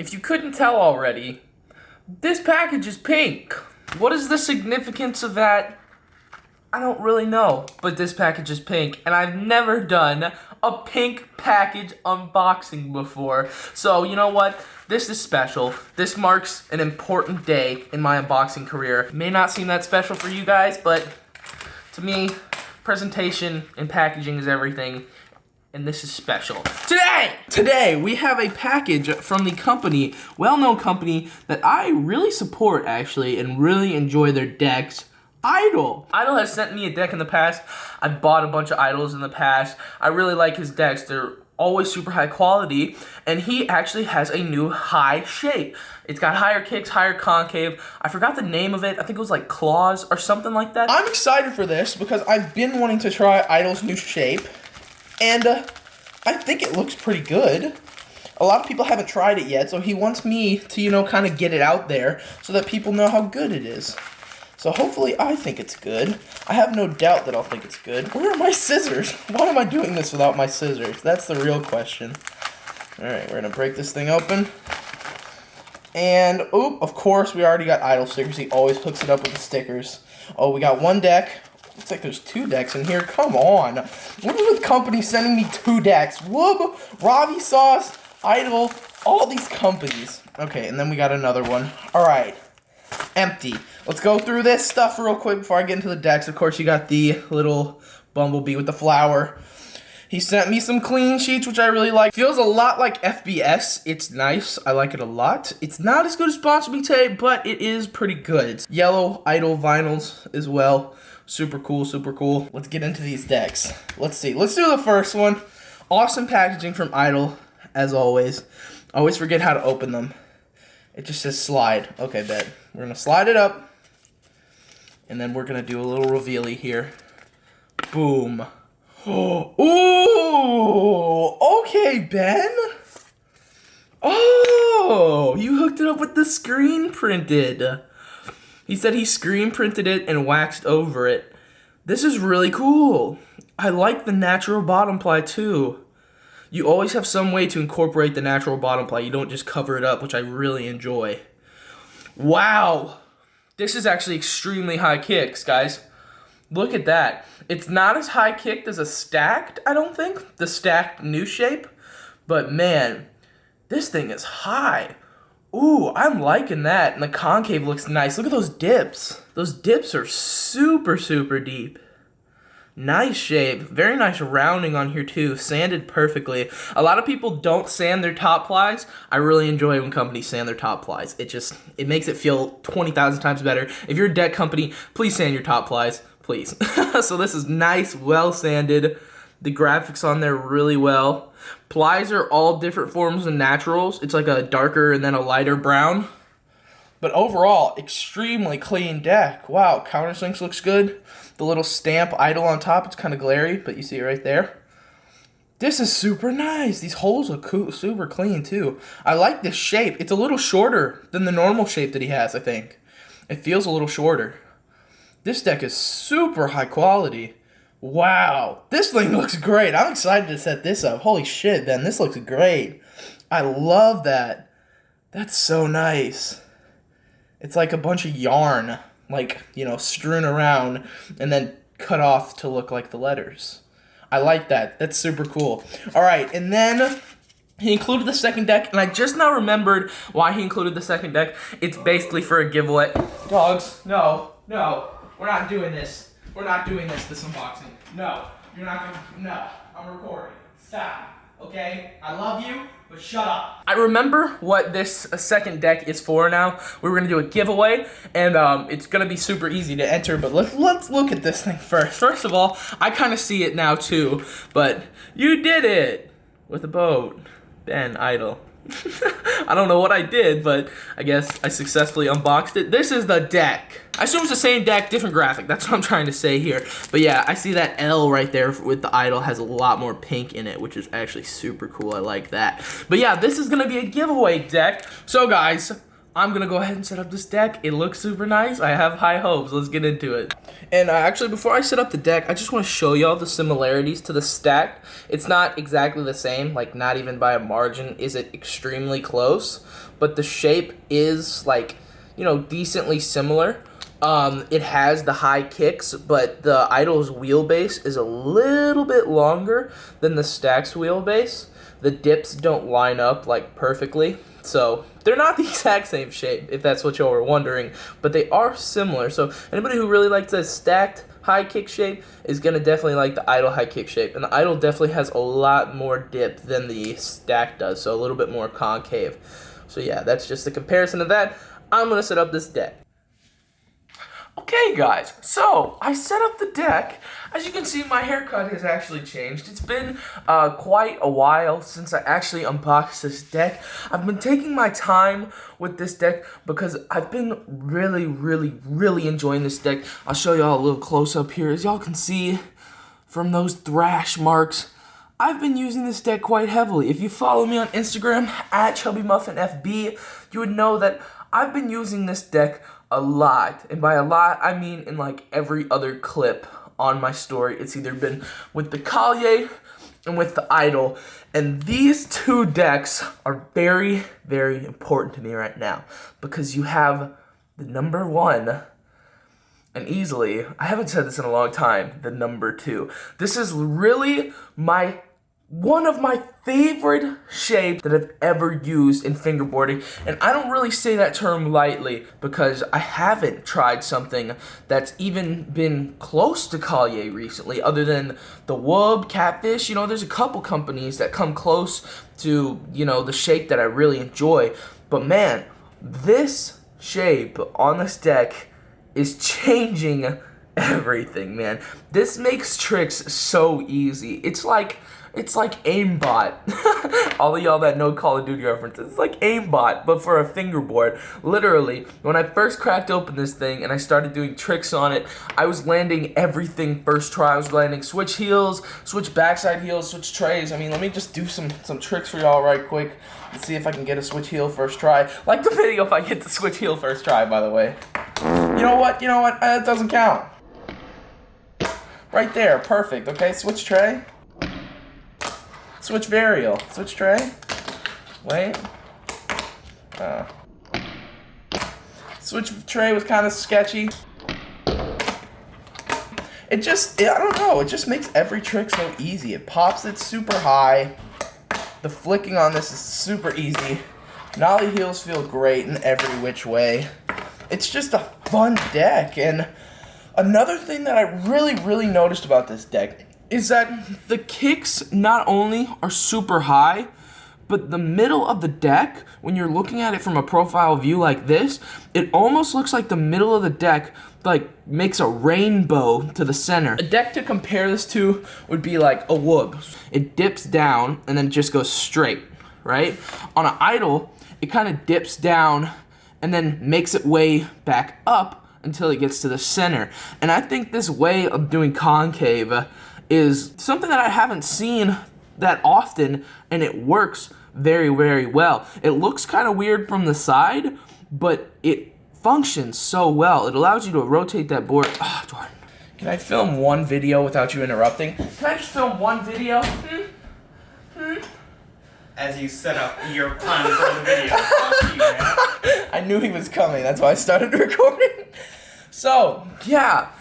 if you couldn't tell already, this package is pink. What is the significance of that? I don't really know, but this package is pink, and I've never done a pink package unboxing before. So, you know what? This is special. This marks an important day in my unboxing career. It may not seem that special for you guys, but to me, presentation and packaging is everything, and this is special. Today, we have a package from the company, well-known company that I really support, actually, and really enjoy their decks. Idol. Idol has sent me a deck in the past. I've bought a bunch of Idols in the past. I really like his decks. They're always super high quality, and he actually has a new high shape. It's got higher kicks, higher concave. I forgot the name of it. I think it was like claws or something like that. I'm excited for this because I've been wanting to try Idol's new shape, and I think it looks pretty good. A lot of people haven't tried it yet, so he wants me to, you know, kind of get it out there so that people know how good it is. So hopefully I think it's good. I have no doubt that I'll think it's good. Where are my scissors? Why am I doing this without my scissors? That's the real question. Alright, we're going to break this thing open. And, oop, of course, we already got Idol stickers. He always hooks it up with the stickers. Oh, we got one deck. Looks like there's two decks in here. Come on. What is with companies sending me two decks? Whoop, Ravi Sauce, Idol, all these companies. Okay, and then we got another one. Alright. Empty. Let's go through this stuff real quick before I get into the decks. Of course, you got the little bumblebee with the flower. He sent me some clean sheets, which I really like. Feels a lot like FBS. It's nice. I like it a lot. It's not as good as Sponsor Me Tape, but it is pretty good. It's yellow Idol vinyls as well. Super cool, super cool. Let's get into these decks. Let's see. Let's do the first one. Awesome packaging from Idol, as always. Always forget how to open them. It just says slide. Okay, bet. We're going to slide it up. And then we're going to do a little reveal-y here. Boom. Oh, ooh. Okay, Ben. Oh, you hooked it up with the screen printed. He said he screen printed it and waxed over it. This is really cool. I like the natural bottom ply too. You always have some way to incorporate the natural bottom ply. You don't just cover it up, which I really enjoy. Wow. This is actually extremely high kicks, guys. Look at that. It's not as high kicked as a stacked, I don't think. The stacked new shape. But man, this thing is high. Ooh, I'm liking that. And the concave looks nice. Look at those dips. Those dips are super, super deep. Nice shape. Very nice rounding on here too. Sanded perfectly. A lot of people don't sand their top plies. I really enjoy when companies sand their top plies. It makes it feel 20,000 times better. If you're a deck company, please sand your top plies. Please. So this is nice, well sanded. The graphics on there really well. Plies are all different forms of naturals. It's like a darker and then a lighter brown. But overall, extremely clean deck. Wow, countersinks looks good. The little stamp Idol on top, it's kind of glary, but you see it right there. This is super nice. These holes look cool, super clean too. I like this shape. It's a little shorter than the normal shape that he has, I think. It feels a little shorter. This deck is super high quality. Wow, this thing looks great. I'm excited to set this up. Holy shit, Ben, this looks great. I love that. That's so nice. It's like a bunch of yarn, like, you know, strewn around and then cut off to look like the letters. I like that. That's super cool. All right, and then he included the second deck, and I just now remembered why he included the second deck. It's basically for a giveaway. Dogs, no, we're not doing this. We're not doing this unboxing. No, you're not gonna, no, I'm recording. Stop, okay? I love you, but shut up. I remember what this second deck is for now. We were gonna do a giveaway, and it's gonna be super easy to enter, but let's look at this thing first. First of all, I kind of see it now too, but you did it with a boat. Ben, Idol. I don't know what I did, but I guess I successfully unboxed it. This is the deck. I assume it's the same deck, different graphic. That's what I'm trying to say here. But yeah, I see that L right there with the Idol has a lot more pink in it, which is actually super cool. I like that. But yeah, this is going to be a giveaway deck. So guys, I'm gonna go ahead and set up this deck. It looks super nice. I have high hopes. Let's get into it. And actually, before I set up the deck, I just want to show y'all the similarities to the stacked. It's not exactly the same, like not even by a margin is it extremely close, but the shape is like, you know, decently similar. It has the high kicks, but the idle's wheelbase is a little bit longer than the stack's wheelbase. The dips don't line up like perfectly, so they're not the exact same shape, if that's what y'all were wondering, but they are similar. So anybody who really likes a stacked high kick shape is gonna definitely like the idle high kick shape, and the idle definitely has a lot more dip than the stack does, so a little bit more concave. So yeah, that's just a comparison of that. I'm gonna set up this deck. Okay guys, so I set up the deck. As you can see, my haircut has actually changed. It's been quite a while since I actually unboxed this deck. I've been taking my time with this deck because I've been really enjoying this deck. I'll show y'all a little close up here. As y'all can see from those thrash marks, I've been using this deck quite heavily. If you follow me on Instagram at ChubyMuffinFB, you would know that I've been using this deck a lot, and by a lot I mean in like every other clip on my story. It's either been with the Collier and with the Idol, and these two decks are very important to me right now because you have the number one and easily, I haven't said this in a long time, the number two. This is really one of my favorite shapes that I've ever used in fingerboarding, and I don't really say that term lightly because I haven't tried something that's even been close to Collier recently other than the Wub, Catfish. You know, there's a couple companies that come close to, you know, the shape that I really enjoy, but man, this shape on this deck is changing everything, man. This makes tricks so easy. It's like aimbot. All of y'all that know Call of Duty references, it's like aimbot, but for a fingerboard. Literally, when I first cracked open this thing and I started doing tricks on it, I was landing everything first try. I was landing switch heels, switch backside heels, switch trays. I mean, let me just do some tricks for y'all right quick. Let's see if I can get a switch heel first try. Like the video if I get the switch heel first try, by the way. You know what? That doesn't count. Right there, perfect. Okay, switch tray. Switch varial. Switch tray. Wait. Switch tray was kind of sketchy. I don't know, it just makes every trick so easy. It pops it super high. The flicking on this is super easy. Nollie heels feel great in every which way. It's just a fun deck, and another thing that I really noticed about this deck is that the kicks not only are super high, but the middle of the deck, when you're looking at it from a profile view like this, it almost looks like the middle of the deck like makes a rainbow to the center. A deck to compare this to would be like a Whoop. It dips down and then just goes straight, right? On an Idol, it kind of dips down and then makes it way back up until it gets to the center. And I think this way of doing concave is something that I haven't seen that often, and it works very well. It looks kind of weird from the side, but it functions so well. It allows you to rotate that board. Oh, Jordan. Can I film one video without you interrupting? Can I just film one video? As you set up your pun for the video. Fuck you, man. I knew he was coming. That's why I started recording. So, yeah.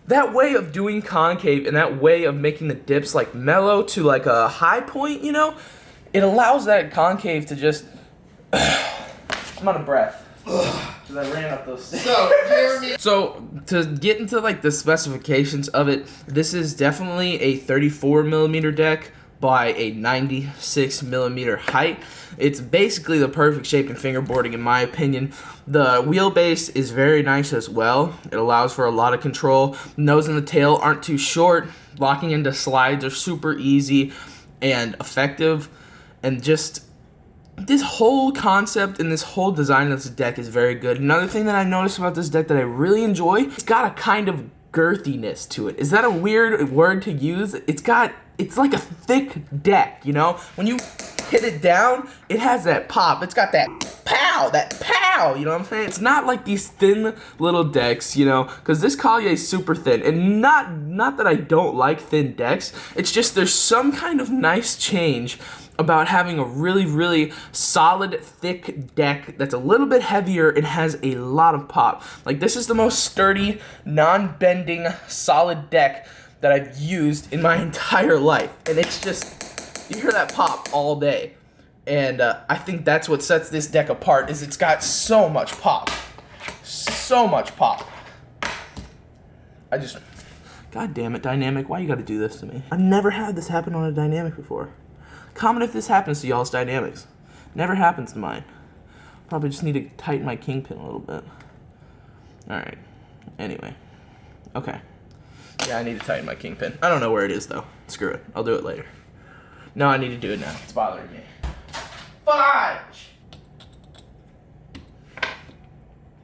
That way of doing concave and that way of making the dips like mellow to like a high point, you know, it allows that concave to just, I'm out of breath. Because I ran up those stairs. So, to get into like the specifications of it, this is definitely a 34mm deck by a 96mm height. It's basically the perfect shape in fingerboarding in my opinion. The wheelbase is very nice as well. It allows for a lot of control. The nose and the tail aren't too short. Locking into slides are super easy and effective. And just this whole concept and this whole design of this deck is very good. Another thing that I noticed about this deck that I really enjoy, it's got a kind of girthiness to it. Is that a weird word to use? It's like a thick deck, you know? When you hit it down, it has that pop. It's got that pow, you know what I'm saying? It's not like these thin little decks, you know, because this Collier is super thin. And not that I don't like thin decks, it's just there's some kind of nice change about having a really, really solid, thick deck that's a little bit heavier and has a lot of pop. Like, this is the most sturdy, non-bending, solid deck that I've used in my entire life. And it's just, you hear that pop all day. And I think that's what sets this deck apart, is it's got so much pop. So much pop. God damn it, Dynamic, why you gotta do this to me? I've never had this happen on a Dynamic before. Comment if this happens to y'all's Dynamics. Never happens to mine. Probably just need to tighten my kingpin a little bit. Alright. Anyway. Okay. Yeah, I need to tighten my kingpin. I don't know where it is, though. Screw it. I'll do it later. No, I need to do it now. It's bothering me. Fudge!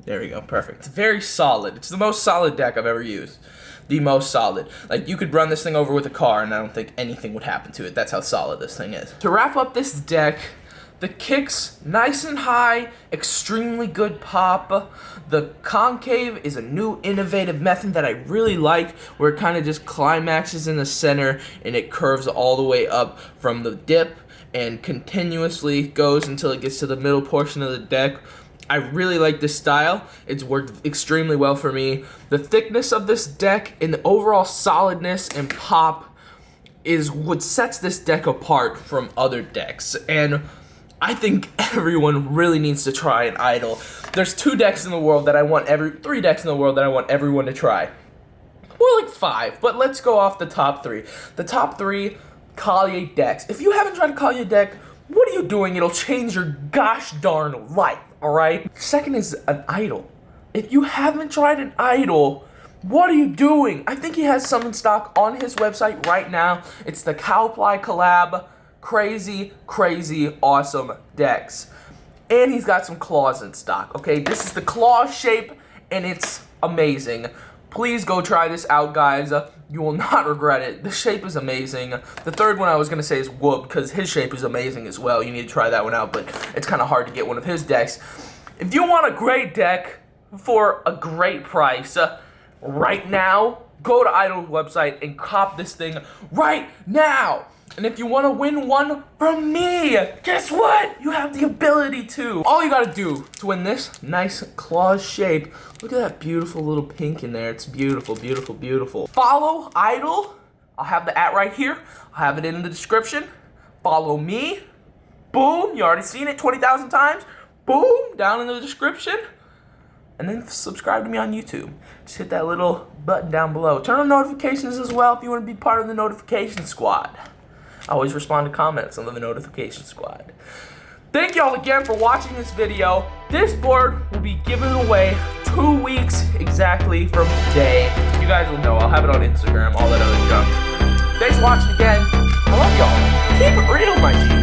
There we go. Perfect. It's very solid. It's the most solid deck I've ever used. The most solid. Like, you could run this thing over with a car and I don't think anything would happen to it. That's how solid this thing is. To wrap up this deck, the kicks nice and high, extremely good pop. The concave is a new innovative method that I really like, where it kind of just climaxes in the center and it curves all the way up from the dip and continuously goes until it gets to the middle portion of the deck. I really like this style. It's worked extremely well for me. The thickness of this deck and the overall solidness and pop is what sets this deck apart from other decks. And I think everyone really needs to try an Idol. There's 3 decks in the world that I want everyone to try. More like 5, but let's go off the top 3. The top 3 Collier decks. If you haven't tried a Collier deck, what are you doing? It'll change your gosh darn life, alright? Second is an Idol. If you haven't tried an Idol, what are you doing? I think he has some in stock on his website right now. It's the Cowply collab. Crazy, crazy awesome decks. And he's got some claws in stock, okay? This is the claw shape, and it's amazing. Please go try this out, guys. You will not regret it. The shape is amazing. The third one I was going to say is Whoop, because his shape is amazing as well. You need to try that one out, but it's kind of hard to get one of his decks. If you want a great deck for a great price, right now, go to Idol's website and cop this thing right now. And if you want to win one from me, guess what? You have the ability to. All you gotta do to win this nice claw shape, look at that beautiful little pink in there. It's beautiful, beautiful, beautiful. Follow Idol. I'll have the @ right here. I'll have it in the description. Follow me. Boom, you already seen it 20,000 times. Boom, down in the description. And then subscribe to me on YouTube. Just hit that little button down below. Turn on notifications as well if you want to be part of the notification squad. I always respond to comments on the notification squad. Thank y'all again for watching this video. This board will be given away 2 weeks exactly from today. You guys will know. I'll have it on Instagram, all that other junk. Thanks for watching again. I love y'all. Keep it real, my G.